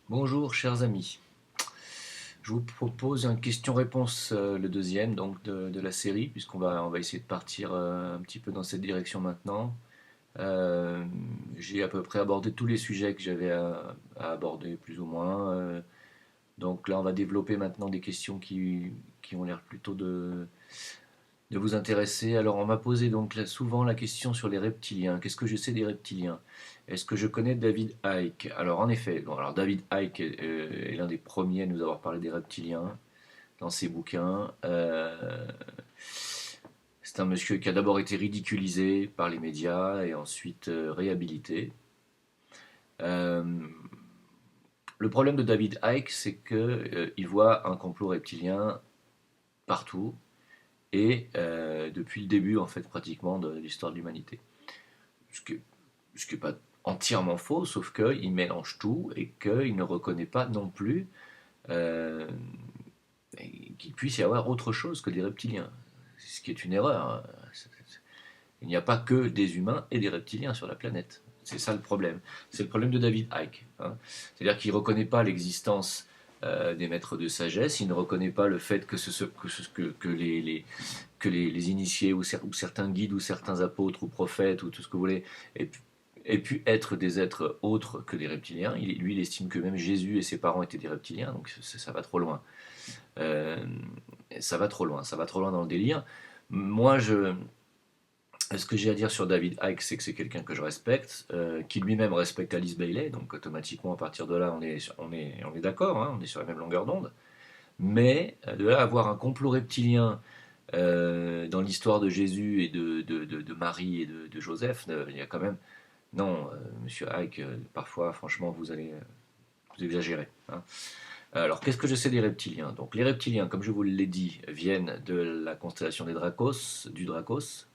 Bonjour chers amis, je vous propose une question-réponse, le deuxième donc de la série, puisqu'on va essayer de partir un petit peu dans cette direction maintenant. Euh, j'ai à peu près abordé tous les sujets que j'avais à aborder plus ou moins. Donc là on va développer maintenant des questions qui ont l'air plutôt de vous intéresser. Alors, on m'a posé donc souvent la question sur les reptiliens. Qu'est-ce que je sais des reptiliens? Est-ce que je connais David Icke? Alors, en effet, bon, alors David Icke est l'un des premiers à nous avoir parlé des reptiliens dans ses bouquins. C'est un monsieur qui a d'abord été ridiculisé par les médias et ensuite réhabilité. Euh, le problème de David Icke, c'est qu'il voit un complot reptilien partout et depuis le début, en fait, pratiquement de l'histoire de l'humanité. Ce qui n'est pas entièrement faux, sauf qu'il mélange tout et qu'il ne reconnaît pas non plus euh, qu'il puisse y avoir autre chose que des reptiliens. Ce qui est une erreur, hein. Il n'y a pas que des humains et des reptiliens sur la planète. C'est ça le problème. C'est le problème de David Icke, hein. C'est-à-dire qu'il ne reconnaît pas l'existence des maîtres de sagesse, il ne reconnaît pas le fait que les initiés ou certains guides ou certains apôtres ou prophètes ou tout ce que vous voulez aient pu être des êtres autres que des reptiliens. Lui, il estime que même Jésus et ses parents étaient des reptiliens, donc ça va trop loin. Euh, ça va trop loin, ça va trop loin dans le délire. Moi, ce que j'ai à dire sur David Icke, c'est que c'est quelqu'un que je respecte, qui lui-même respecte Alice Bailey, donc automatiquement à partir de là, on est d'accord, hein, on est sur la même longueur d'onde. Mais de là à avoir un complot reptilien dans l'histoire de Jésus et de Marie et de Joseph, il y a quand même. Non, monsieur Icke, parfois, franchement, vous exagérez, hein. Alors, qu'est-ce que je sais des reptiliens? Donc, les reptiliens, comme je vous l'ai dit, viennent de la constellation des Dracos, du Dracos,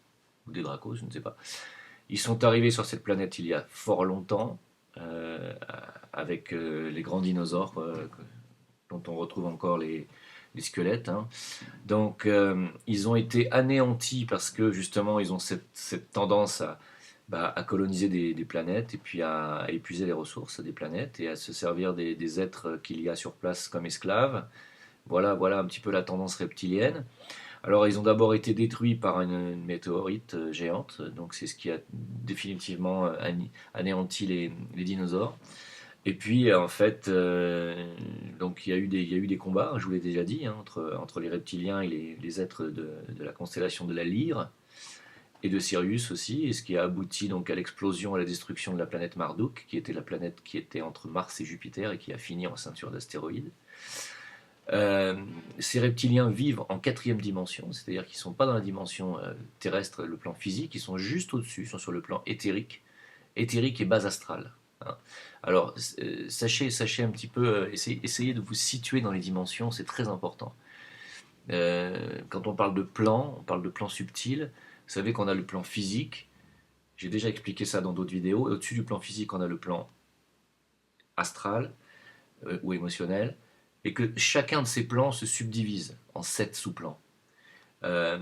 ou des Dracos, je ne sais pas. Ils sont arrivés sur cette planète il y a fort longtemps, euh, avec les grands dinosaures, dont on retrouve encore les squelettes, hein. Donc, ils ont été anéantis parce que justement, ils ont cette tendance à coloniser des planètes et puis à épuiser les ressources des planètes et à se servir des êtres qu'il y a sur place comme esclaves. Voilà un petit peu la tendance reptilienne. Alors, ils ont d'abord été détruits par une météorite géante, donc c'est ce qui a définitivement anéanti les dinosaures. Et puis, en fait, donc il y a eu des combats, je vous l'ai déjà dit, hein, entre les reptiliens et les êtres de la constellation de la Lyre, et de Sirius aussi, et ce qui a abouti donc à l'explosion, à la destruction de la planète Marduk, qui était la planète qui était entre Mars et Jupiter, et qui a fini en ceinture d'astéroïdes. Euh, ces reptiliens vivent en quatrième dimension, c'est-à-dire qu'ils ne sont pas dans la dimension terrestre, le plan physique, ils sont juste au-dessus, ils sont sur le plan éthérique et base astrale, hein. Alors, sachez un petit peu, essayez de vous situer dans les dimensions, c'est très important. Quand on parle de plan subtil. Vous savez qu'on a le plan physique, j'ai déjà expliqué ça dans d'autres vidéos, et au-dessus du plan physique, on a le plan astral ou émotionnel, et que chacun de ces plans se subdivise en 7 sous-plans. Euh,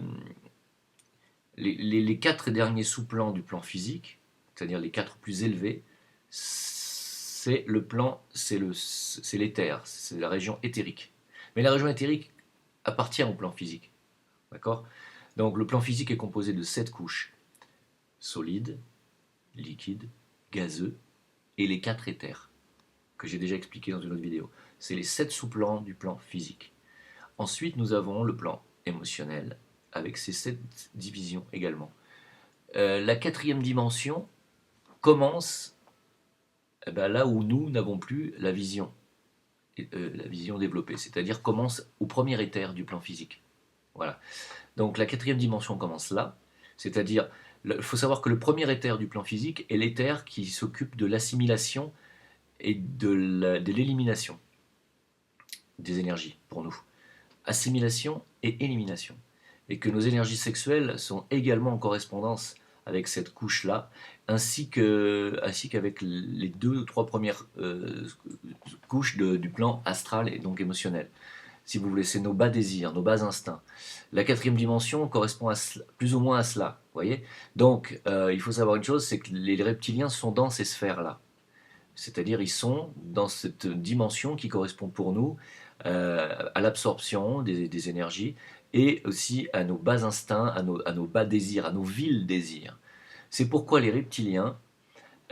les 4 derniers sous-plans du plan physique, c'est-à-dire les 4 plus élevés, c'est le plan, c'est l'éther, c'est la région éthérique. Mais la région éthérique appartient au plan physique, d'accord? Donc le plan physique est composé de 7 couches: solide, liquide, gazeux et les 4 éthers, que j'ai déjà expliqué dans une autre vidéo. C'est les 7 sous-plans du plan physique. Ensuite, nous avons le plan émotionnel, avec ses 7 divisions également. La quatrième dimension commence là où nous n'avons plus la vision développée, c'est-à-dire commence au premier éther du plan physique. Voilà. Donc la quatrième dimension commence là, c'est-à-dire, il faut savoir que le premier éther du plan physique est l'éther qui s'occupe de l'assimilation et de l'élimination des énergies pour nous. Assimilation et élimination. Et que nos énergies sexuelles sont également en correspondance avec cette couche-là, ainsi qu'avec les 2 ou 3 premières couches du plan astral et donc émotionnel. Si vous voulez, c'est nos bas désirs, nos bas instincts. La quatrième dimension correspond plus ou moins à cela, voyez. Donc, il faut savoir une chose, c'est que les reptiliens sont dans ces sphères-là. C'est-à-dire ils sont dans cette dimension qui correspond pour nous à l'absorption des énergies et aussi à nos bas instincts, à nos bas désirs, à nos vils désirs. C'est pourquoi les reptiliens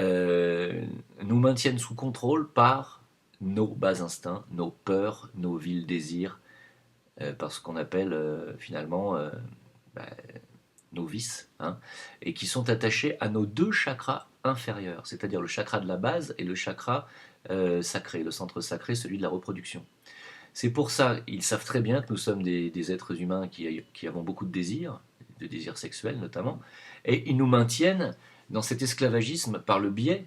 euh, nous maintiennent sous contrôle par nos bas instincts, nos peurs, nos vils désirs, par ce qu'on appelle finalement bah, nos vices, hein, et qui sont attachés à nos deux chakras inférieurs, c'est-à-dire le chakra de la base et le chakra sacré, le centre sacré, celui de la reproduction. C'est pour ça, ils savent très bien que nous sommes des êtres humains qui avons beaucoup de désirs sexuels notamment, et ils nous maintiennent dans cet esclavagisme par le biais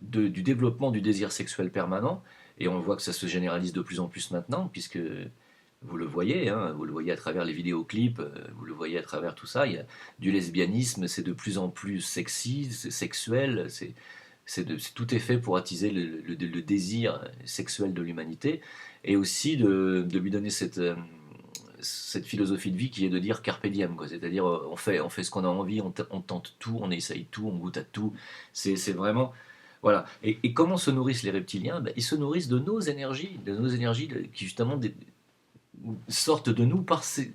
du développement du désir sexuel permanent, et on voit que ça se généralise de plus en plus maintenant, puisque vous le voyez, hein, vous le voyez à travers les vidéoclips, vous le voyez à travers tout ça, il y a du lesbianisme, c'est de plus en plus sexy, c'est sexuel, tout est fait pour attiser le désir sexuel de l'humanité, et aussi de lui donner cette philosophie de vie qui est de dire carpe diem, quoi. C'est-à-dire on fait ce qu'on a envie, on tente tout, on essaye tout, on goûte à tout. C'est vraiment voilà. Et comment se nourrissent les reptiliens? Ben, ils se nourrissent de nos énergies qui justement sortent de nous par ces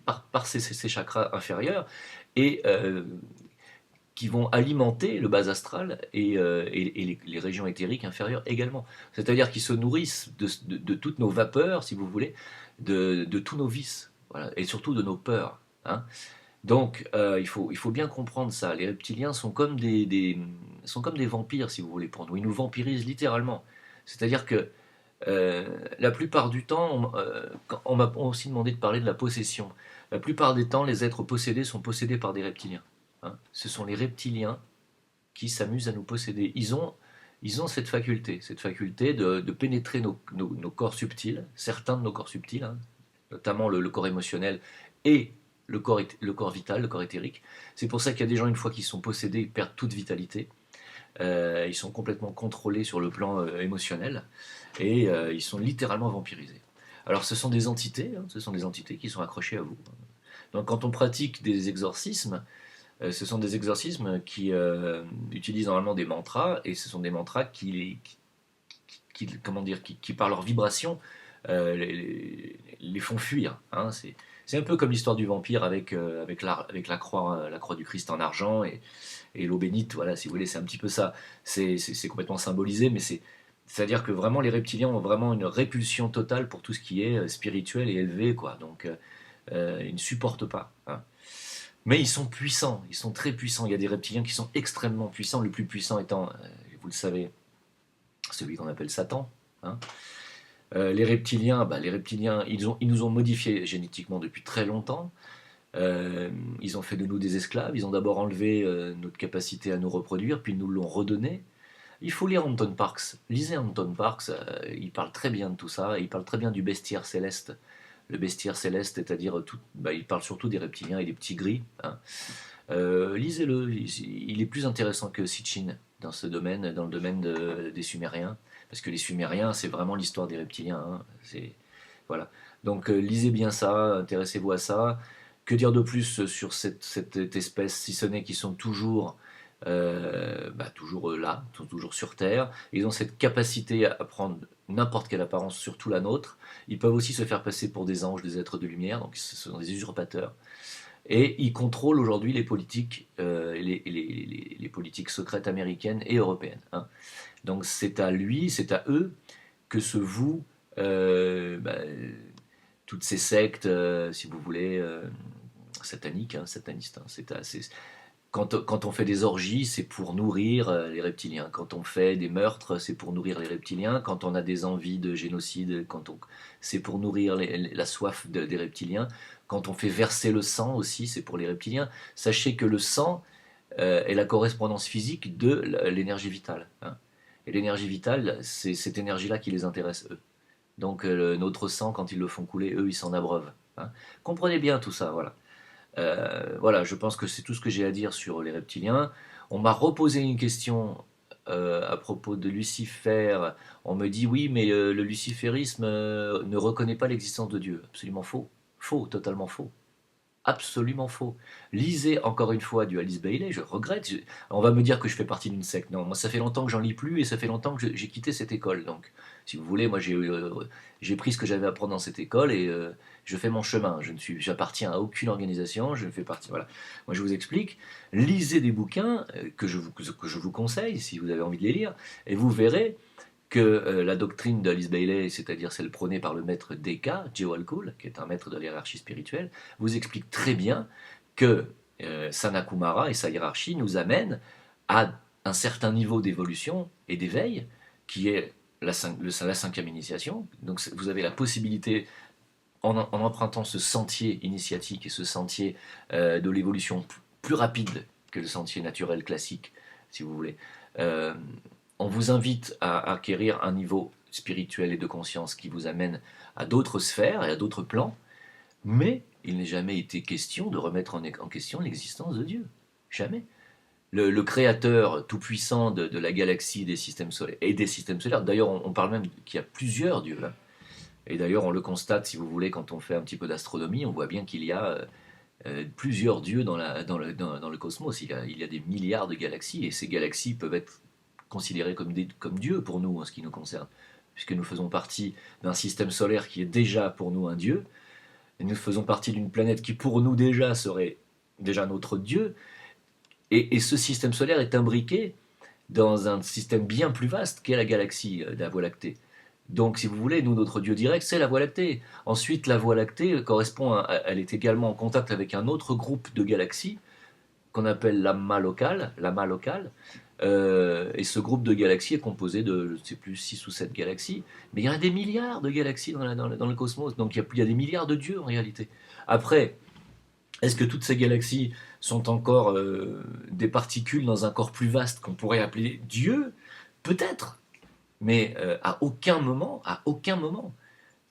chakras inférieurs et qui vont alimenter le bas astral et les régions éthériques inférieures également. C'est-à-dire qu'ils se nourrissent de toutes nos vapeurs, si vous voulez, de tous nos vices, voilà, et surtout de nos peurs, hein. Donc il faut bien comprendre ça. Les reptiliens sont comme sont comme des vampires, si vous voulez, pour nous. Ils nous vampirisent littéralement. C'est-à-dire que la plupart du temps, on m'a aussi demandé de parler de la possession. La plupart des temps, les êtres possédés sont possédés par des reptiliens, hein. Ce sont les reptiliens qui s'amusent à nous posséder. Ils ont cette faculté de pénétrer nos corps subtils, certains de nos corps subtils, hein, notamment le corps émotionnel et le corps vital, le corps éthérique. C'est pour ça qu'il y a des gens, une fois qu'ils sont possédés, ils perdent toute vitalité. Ils sont complètement contrôlés sur le plan émotionnel et ils sont littéralement vampirisés. Alors ce sont des entités, hein, ce sont des entités qui sont accrochées à vous. Donc quand on pratique des exorcismes, ce sont des exorcismes qui utilisent normalement des mantras, et ce sont des mantras comment dire, qui par leur vibration, les font fuir, hein. C'est un peu comme l'histoire du vampire avec la croix du Christ en argent et l'eau bénite, voilà, si vous voulez, c'est un petit peu ça. C'est complètement symbolisé, mais c'est-à-dire que vraiment les reptiliens ont vraiment une répulsion totale pour tout ce qui est spirituel et élevé, quoi. Donc ils ne supportent pas, hein. Mais ils sont puissants, ils sont très puissants. Il y a des reptiliens qui sont extrêmement puissants, le plus puissant étant, vous le savez, celui qu'on appelle Satan, hein. Les reptiliens, ils nous ont modifiés génétiquement depuis très longtemps. Ils ont fait de nous des esclaves. Ils ont d'abord enlevé notre capacité à nous reproduire, puis ils nous l'ont redonné. Il faut lire Anton Parks. Lisez Anton Parks, il parle très bien de tout ça. Il parle très bien du bestiaire céleste. Le bestiaire céleste, c'est-à-dire il parle surtout des reptiliens et des petits gris, hein. Lisez-le, il est plus intéressant que Sitchin dans ce domaine, dans le domaine des Sumériens, parce que les Sumériens, c'est vraiment l'histoire des reptiliens, hein. Voilà. Donc lisez bien ça, intéressez-vous à ça. Que dire de plus sur cette espèce, si ce n'est qu'ils sont toujours là, sont toujours sur Terre. Ils ont cette capacité à prendre n'importe quelle apparence, surtout la nôtre. Ils peuvent aussi se faire passer pour des anges, des êtres de lumière, donc ce sont des usurpateurs. Et ils contrôlent aujourd'hui les politiques, les politiques secrètes américaines et européennes, hein. Donc c'est à lui, c'est à eux que se vouent toutes ces sectes, si vous voulez, sataniques, hein, satanistes, hein. Quand on fait des orgies, c'est pour nourrir les reptiliens. Quand on fait des meurtres, c'est pour nourrir les reptiliens. Quand on a des envies de génocide, c'est pour nourrir la soif des reptiliens. Quand on fait verser le sang aussi, c'est pour les reptiliens. Sachez que le sang est la correspondance physique de l'énergie vitale, hein. Et l'énergie vitale, c'est cette énergie-là qui les intéresse, eux. Donc notre sang, quand ils le font couler, eux, ils s'en abreuvent, hein. Comprenez bien tout ça, voilà. Voilà, je pense que c'est tout ce que j'ai à dire sur les reptiliens. On m'a reposé une question à propos de Lucifer. On me dit oui, mais le luciférisme ne reconnaît pas l'existence de Dieu. Absolument faux. Faux, totalement faux. absolument faux. Lisez encore une fois du Alice Bailey, je regrette. On va me dire que je fais partie d'une secte. Non, moi ça fait longtemps que j'en lis plus et ça fait longtemps que j'ai quitté cette école. Donc, si vous voulez, moi j'ai pris ce que j'avais à apprendre dans cette école et je fais mon chemin. J'appartiens à aucune organisation, je fais partie. Voilà. Moi je vous explique. Lisez des bouquins que je vous conseille si vous avez envie de les lire et vous verrez que la doctrine d'Alice Bailey, c'est-à-dire celle prônée par le maître Descartes, Jewel, qui est un maître de l'hierarchie spirituelle, vous explique très bien que Sanakumara et sa hiérarchie nous amènent à un certain niveau d'évolution et d'éveil, qui est la cinquième initiation. Donc vous avez la possibilité, en empruntant ce sentier initiatique et ce sentier de l'évolution plus rapide que le sentier naturel classique, si vous voulez, euh, on vous invite à acquérir un niveau spirituel et de conscience qui vous amène à d'autres sphères et à d'autres plans, mais il n'est jamais été question de remettre en question l'existence de Dieu. Jamais. Le créateur tout-puissant de la galaxie des systèmes solaires, et des systèmes solaires, d'ailleurs on parle même qu'il y a plusieurs dieux, hein. Et d'ailleurs on le constate, si vous voulez, quand on fait un petit peu d'astronomie, on voit bien qu'il y a plusieurs dieux dans le cosmos. Il y a des milliards de galaxies, et ces galaxies peuvent être considérés comme dieux pour nous en ce qui nous concerne, puisque nous faisons partie d'un système solaire qui est déjà pour nous un dieu, et nous faisons partie d'une planète qui pour nous déjà serait déjà notre dieu, et ce système solaire est imbriqué dans un système bien plus vaste qu'est la galaxie de la Voie lactée. Donc, si vous voulez, nous, notre dieu direct, c'est la Voie lactée. Ensuite, la Voie lactée elle est également en contact avec un autre groupe de galaxies qu'on appelle l'amas local, et ce groupe de galaxies est composé de, je ne sais plus, 6 ou 7 galaxies. Mais il y a des milliards de galaxies dans le cosmos. Donc il y a des milliards de dieux en réalité. Après, est-ce que toutes ces galaxies sont encore des particules dans un corps plus vaste qu'on pourrait appeler Dieu? Peut-être. Mais à aucun moment,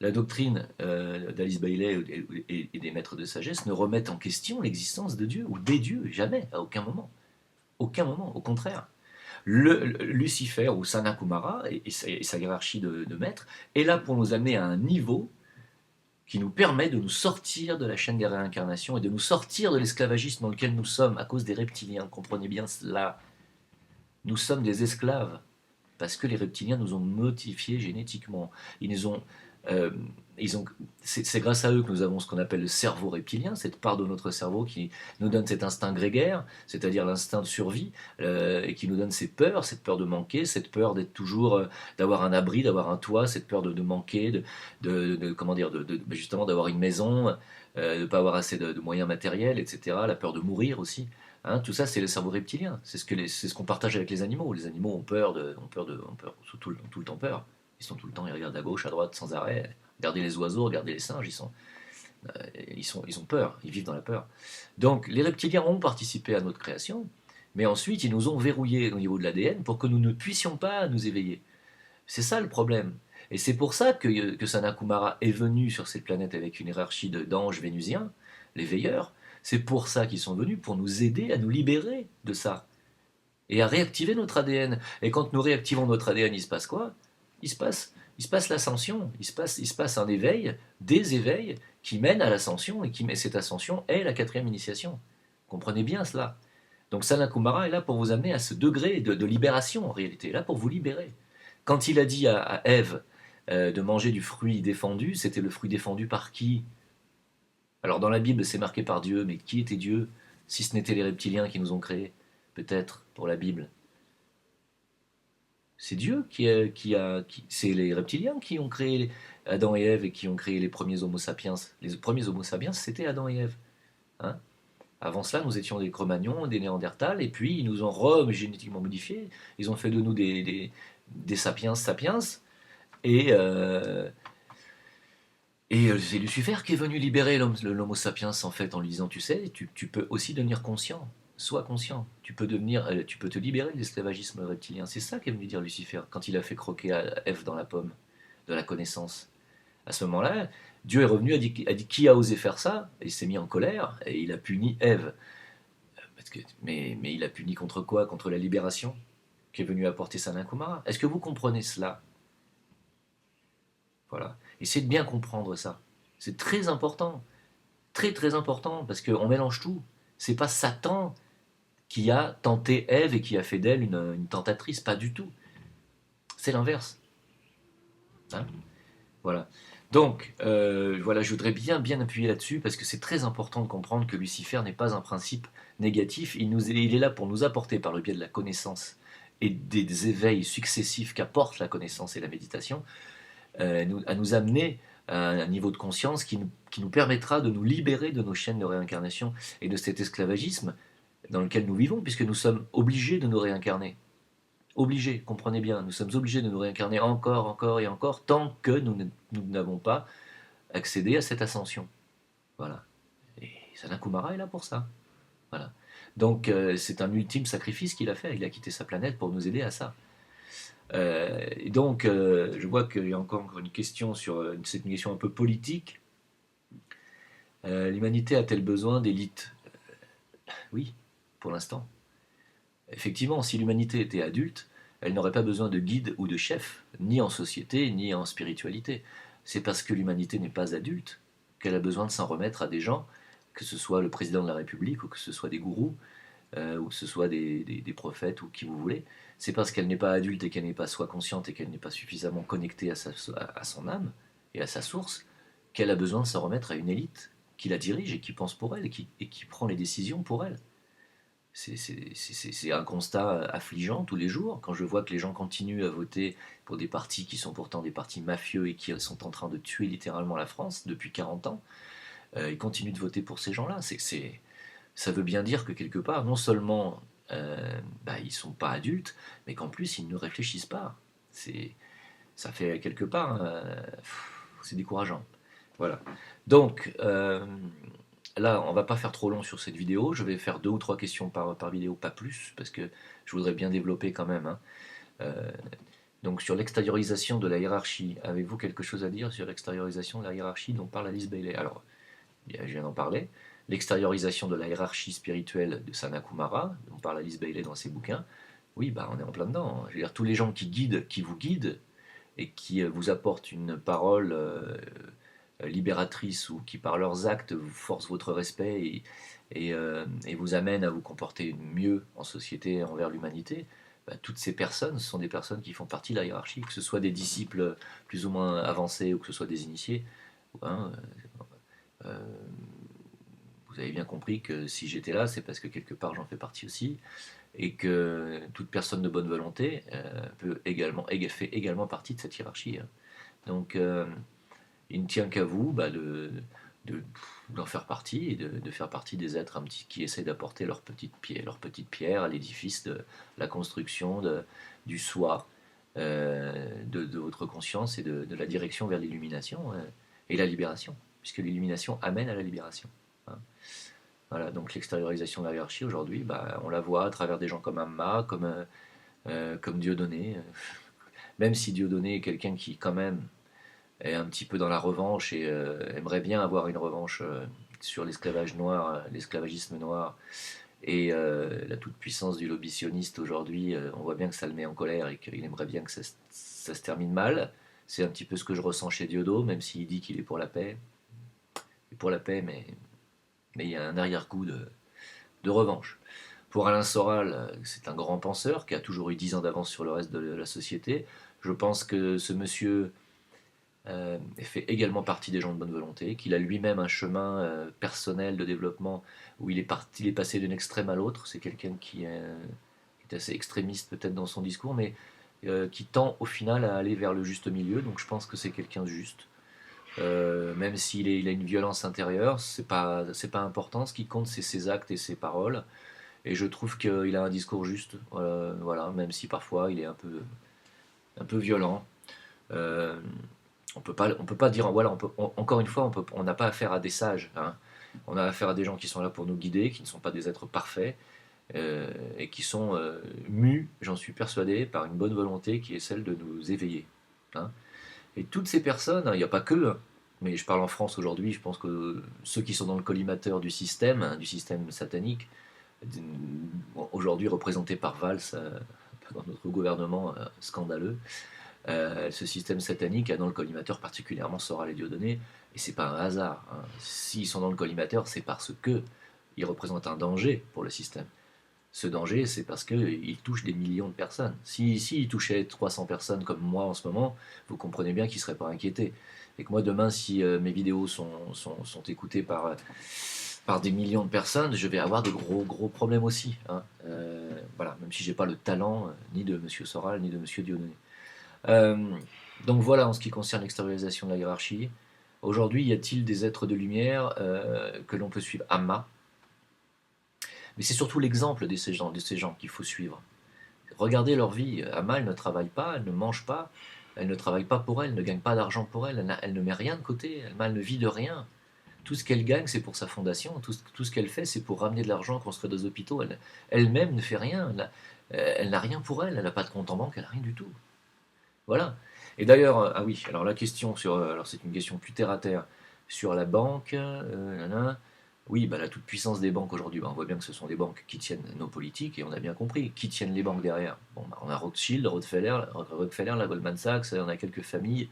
la doctrine d'Alice Bailey et des maîtres de sagesse ne remettent en question l'existence de Dieu ou des dieux. Jamais, à aucun moment. Aucun moment, au contraire. Lucifer ou Sanakumara et sa hiérarchie de maîtres est là pour nous amener à un niveau qui nous permet de nous sortir de la chaîne des réincarnations et de nous sortir de l'esclavagisme dans lequel nous sommes à cause des reptiliens. Comprenez bien cela. Nous sommes des esclaves parce que les reptiliens nous ont modifiés génétiquement. Ils nous ont, euh, c'est grâce à eux que nous avons ce qu'on appelle le cerveau reptilien, cette part de notre cerveau qui nous donne cet instinct grégaire, c'est-à-dire l'instinct de survie, et qui nous donne ces peurs, cette peur de manquer, cette peur d'être toujours, d'avoir un abri, d'avoir un toit, cette peur de manquer, comment dire, justement d'avoir une maison, de ne pas avoir assez de moyens matériels, etc. La peur de mourir aussi. Hein, tout ça, c'est le cerveau reptilien. C'est ce qu'on partage avec les animaux. Les animaux ont tout le temps peur. Ils sont tout le temps, ils regardent à gauche, à droite, sans arrêt. Regardez les oiseaux, regardez les singes, ils ont peur, ils vivent dans la peur. Donc, les reptiliens ont participé à notre création, mais ensuite, ils nous ont verrouillés au niveau de l'ADN pour que nous ne puissions pas nous éveiller. C'est ça le problème. Et c'est pour ça que Sanakumara est venu sur cette planète avec une hiérarchie d'anges vénusiens, les veilleurs. C'est pour ça qu'ils sont venus, pour nous aider à nous libérer de ça et à réactiver notre ADN. Et quand nous réactivons notre ADN, il se passe quoi? Il se passe l'ascension, il se passe un éveil, des éveils qui mènent à l'ascension, et cette ascension est la quatrième initiation. Comprenez bien cela. Donc Sanakumara est là pour vous amener à ce degré de libération en réalité, là pour vous libérer. Quand il a dit à Ève de manger du fruit défendu, c'était le fruit défendu par qui? Alors dans la Bible c'est marqué par Dieu, mais qui était Dieu si ce n'était les reptiliens qui nous ont créés? Peut-être pour la Bible. C'est Dieu c'est les reptiliens qui ont créé Adam et Ève et qui ont créé les premiers Homo sapiens. Les premiers Homo sapiens, c'était Adam et Ève. Hein. Avant cela, nous étions des Cro-Magnons, des Néandertals, et puis ils nous ont génétiquement modifiés. Ils ont fait de nous des sapiens sapiens. Et, euh, et c'est Lucifer qui est venu libérer l'Homo sapiens, en fait, en lui disant, tu sais, tu peux aussi devenir conscient. Sois conscient. Tu peux te libérer de l'esclavagisme reptilien. C'est ça qu'est venu dire Lucifer quand il a fait croquer à Ève dans la pomme de la connaissance. À ce moment-là, Dieu est revenu, a dit qui a osé faire ça? Et il s'est mis en colère et il a puni Ève. Mais il a puni contre quoi? Contre la libération qui est venue apporter Sanakumara. Est-ce que vous comprenez cela? Voilà. Essayez de bien comprendre ça. C'est très important. très très important, parce qu'on mélange tout. C'est pas Satan qui a tenté Ève et qui a fait d'elle une tentatrice, pas du tout. C'est l'inverse. Hein. Voilà. Donc, voilà, je voudrais bien appuyer là-dessus, parce que c'est très important de comprendre que Lucifer n'est pas un principe négatif. Il est là pour nous apporter, par le biais de la connaissance et des éveils successifs qu'apporte la connaissance et la méditation, à nous amener à un niveau de conscience qui nous permettra de nous libérer de nos chaînes de réincarnation et de cet esclavagisme dans lequel nous vivons, puisque nous sommes obligés de nous réincarner. Obligés, comprenez bien, nous sommes obligés de nous réincarner encore et encore, tant que nous n'avons pas accédé à cette ascension. Voilà. Et Sanat Kumara est là pour ça. Voilà. Donc c'est un ultime sacrifice qu'il a fait. Il a quitté sa planète pour nous aider à ça. Et donc, je vois qu'il y a encore une question sur cette question un peu politique. L'humanité a-t-elle besoin d'élites? Oui, pour l'instant. Effectivement, si l'humanité était adulte, elle n'aurait pas besoin de guide ou de chef, ni en société, ni en spiritualité. C'est parce que l'humanité n'est pas adulte qu'elle a besoin de s'en remettre à des gens, que ce soit le président de la République, ou que ce soit des gourous, ou que ce soit des prophètes, ou qui vous voulez. C'est parce qu'elle n'est pas adulte et qu'elle n'est pas soit consciente et qu'elle n'est pas suffisamment connectée à son âme et à sa source, qu'elle a besoin de s'en remettre à une élite qui la dirige et qui pense pour elle et qui prend les décisions pour elle. C'est un constat affligeant tous les jours, quand je vois que les gens continuent à voter pour des partis qui sont pourtant des partis mafieux et qui sont en train de tuer littéralement la France depuis 40 ans. Ils continuent de voter pour ces gens-là. Ça veut bien dire que quelque part, non seulement ils ne sont pas adultes, mais qu'en plus ils ne réfléchissent pas. Ça fait quelque part, c'est décourageant. Voilà. Donc, là, on va pas faire trop long sur cette vidéo. Je vais faire 2 ou 3 questions par vidéo, pas plus, parce que je voudrais bien développer quand même. Hein. Donc, sur l'extériorisation de la hiérarchie, avez-vous quelque chose à dire sur l'extériorisation de la hiérarchie dont parle Alice Bailey? Alors, je viens d'en parler. L'extériorisation de la hiérarchie spirituelle de Sanat Kumara, dont parle Alice Bailey dans ses bouquins, oui, on est en plein dedans. Hein. Je veux dire, tous les gens qui vous guident et qui vous apportent une parole libératrice ou qui par leurs actes vous forcent votre respect et vous amènent à vous comporter mieux en société envers l'humanité, toutes ces personnes sont des personnes qui font partie de la hiérarchie, que ce soit des disciples plus ou moins avancés ou que ce soit des initiés. Hein, vous avez bien compris que si j'étais là, c'est parce que quelque part j'en fais partie aussi, et que toute personne de bonne volonté fait également partie de cette hiérarchie. Hein. Donc il ne tient qu'à vous d'en faire partie et de faire partie des êtres qui essaient d'apporter leur petite pierre à l'édifice de la construction du soi, de votre conscience et de la direction vers l'illumination et la libération, puisque l'illumination amène à la libération. Hein. Voilà, donc l'extériorisation de la hiérarchie aujourd'hui, on la voit à travers des gens comme Amma, comme Dieudonné, même si Dieudonné est quelqu'un qui quand même est un petit peu dans la revanche et aimerait bien avoir une revanche sur l'esclavage noir, l'esclavagisme noir et la toute-puissance du lobby sioniste aujourd'hui. On voit bien que ça le met en colère et qu'il aimerait bien que ça se termine mal. C'est un petit peu ce que je ressens chez Diodo, même s'il dit qu'il est pour la paix. Il est pour la paix, mais il y a un arrière-goût de revanche. Pour Alain Soral, c'est un grand penseur qui a toujours eu 10 ans d'avance sur le reste de la société. Je pense que ce monsieur fait également partie des gens de bonne volonté, qu'il a lui-même un chemin personnel de développement où il est passé d'un extrême à l'autre. C'est quelqu'un qui est assez extrémiste peut-être dans son discours, mais qui tend au final à aller vers le juste milieu. Donc je pense que c'est quelqu'un de juste. Même il a une violence intérieure, c'est pas important. Ce qui compte, c'est ses actes et ses paroles. Et je trouve qu'il a un discours juste, voilà, même si parfois il est un peu violent. On peut pas dire, voilà, encore une fois, on n'a pas affaire à des sages. Hein. On a affaire à des gens qui sont là pour nous guider, qui ne sont pas des êtres parfaits, et qui sont mus, j'en suis persuadé, par une bonne volonté qui est celle de nous éveiller. Hein. Et toutes ces personnes, il n'y a pas que, hein, mais je parle en France aujourd'hui, je pense que ceux qui sont dans le collimateur du système, hein, du système satanique, aujourd'hui représenté par Valls, dans notre gouvernement scandaleux, Ce système satanique a dans le collimateur particulièrement Soral et Dieudonné, et c'est pas un hasard, hein. S'ils sont dans le collimateur, c'est parce que ils représentent un danger pour le système. Ce danger, c'est parce qu'il touche des millions de personnes. Si il touchait 300 personnes comme moi en ce moment, vous comprenez bien qu'ils ne seraient pas inquiétés. Et que moi, demain, si mes vidéos sont écoutées par des millions de personnes, je vais avoir de gros problèmes aussi, hein. Voilà, même si j'ai pas le talent ni de M. Soral, ni de M. Dieudonné. Euh, donc voilà, en ce qui concerne l'extériorisation de la hiérarchie. Aujourd'hui, y a-t-il des êtres de lumière que l'on peut suivre? Amma. Mais c'est surtout l'exemple de ces gens qu'il faut suivre. Regardez leur vie. Amma, elle ne travaille pas, elle ne mange pas, elle ne travaille pas pour elle, ne gagne pas d'argent pour elle, elle ne met rien de côté, elle ne vit de rien. Tout ce qu'elle gagne, c'est pour sa fondation, tout ce qu'elle fait, c'est pour ramener de l'argent, construire des hôpitaux. Elle-même ne fait rien, elle n'a rien pour elle, elle n'a pas de compte en banque, elle n'a rien du tout. Voilà. Et d'ailleurs, ah oui, alors la question sur, alors c'est une question plus terre à terre, sur la banque, oui, bah, la toute-puissance des banques aujourd'hui, bah, on voit bien que ce sont des banques qui tiennent nos politiques, et on a bien compris, qui tiennent les banques derrière. Bon, bah, on a Rothschild, Rockefeller, la Goldman Sachs, on a quelques familles.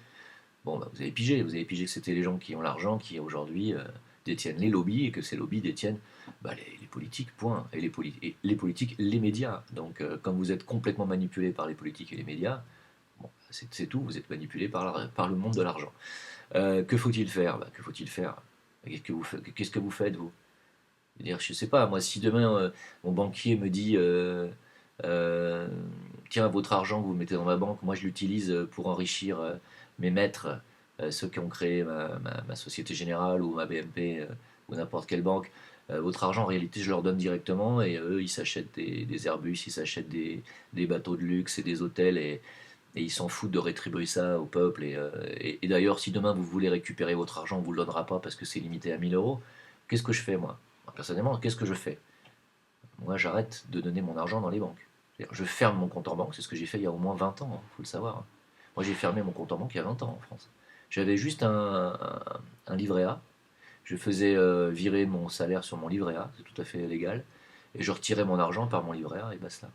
Bon, bah, vous avez pigé que c'était les gens qui ont l'argent qui aujourd'hui détiennent les lobbies, et que ces lobbies détiennent bah, les politiques, point. Et les politiques, les médias. Donc, quand vous êtes complètement manipulé par les politiques et les médias, bon, c'est tout, vous êtes manipulé par le monde de l'argent. Que faut-il faire? Bah, que faut-il faire? Qu'est-ce que vous faites, vous? Dire, je sais pas, moi, si demain mon banquier me dit euh, tiens, votre argent que vous mettez dans ma banque, moi je l'utilise pour enrichir mes maîtres, ceux qui ont créé ma Société Générale ou ma BNP ou n'importe quelle banque, votre argent en réalité je leur donne directement et eux ils s'achètent des Airbus, ils s'achètent des bateaux de luxe et des hôtels et ils s'en foutent de rétribuer ça au peuple. Et d'ailleurs, si demain vous voulez récupérer votre argent, on ne vous le donnera pas parce que c'est limité à 1 000 euros. Qu'est-ce que je fais, moi? Personnellement, qu'est-ce que je fais? Moi, j'arrête de donner mon argent dans les banques. Je ferme mon compte en banque, c'est ce que j'ai fait il y a au moins 20 ans, il faut le savoir, hein. Moi, j'ai fermé mon compte en banque il y a 20 ans en France. J'avais juste un livret A. Je faisais virer mon salaire sur mon livret A, c'est tout à fait légal. Et je retirais mon argent par mon livret A et basta.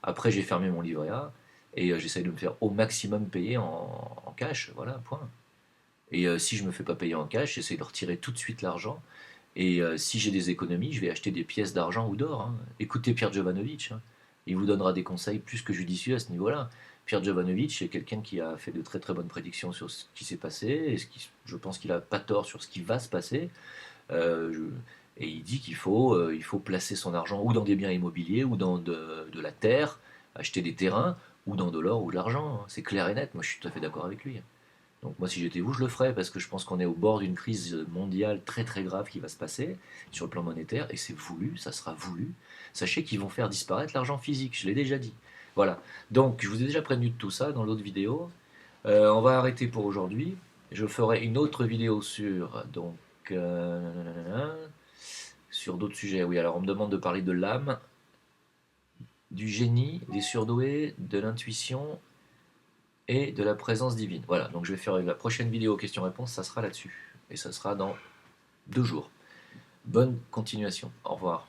Après, j'ai fermé mon livret A et j'essaye de me faire au maximum payer en cash, voilà, point. Et si je me fais pas payer en cash, j'essaie de retirer tout de suite l'argent. Et si j'ai des économies, je vais acheter des pièces d'argent ou d'or, hein. Écoutez Pierre Jovanovic, hein. Il vous donnera des conseils plus que judicieux à ce niveau-là. Pierre Jovanovic est quelqu'un qui a fait de très bonnes prédictions sur ce qui s'est passé, et je pense qu'il n'a pas tort sur ce qui va se passer. Euh, je- et il faut placer son argent ou dans des biens immobiliers, ou dans de la terre, acheter des terrains, ou dans de l'or ou de l'argent, hein. C'est clair et net, moi je suis tout à fait d'accord avec lui. Donc moi si j'étais vous, je le ferais, parce que je pense qu'on est au bord d'une crise mondiale très grave qui va se passer sur le plan monétaire, et c'est voulu, ça sera voulu. Sachez qu'ils vont faire disparaître l'argent physique, je l'ai déjà dit. Voilà, donc je vous ai déjà prévenu de tout ça dans l'autre vidéo. On va arrêter pour aujourd'hui. Je ferai une autre vidéo sur, donc, sur d'autres sujets. Oui, alors on me demande de parler de l'âme, du génie, des surdoués, de l'intuition et de la présence divine. Voilà, donc je vais faire la prochaine vidéo questions-réponses, ça sera là-dessus. Et ça sera dans 2 jours. Bonne continuation. Au revoir.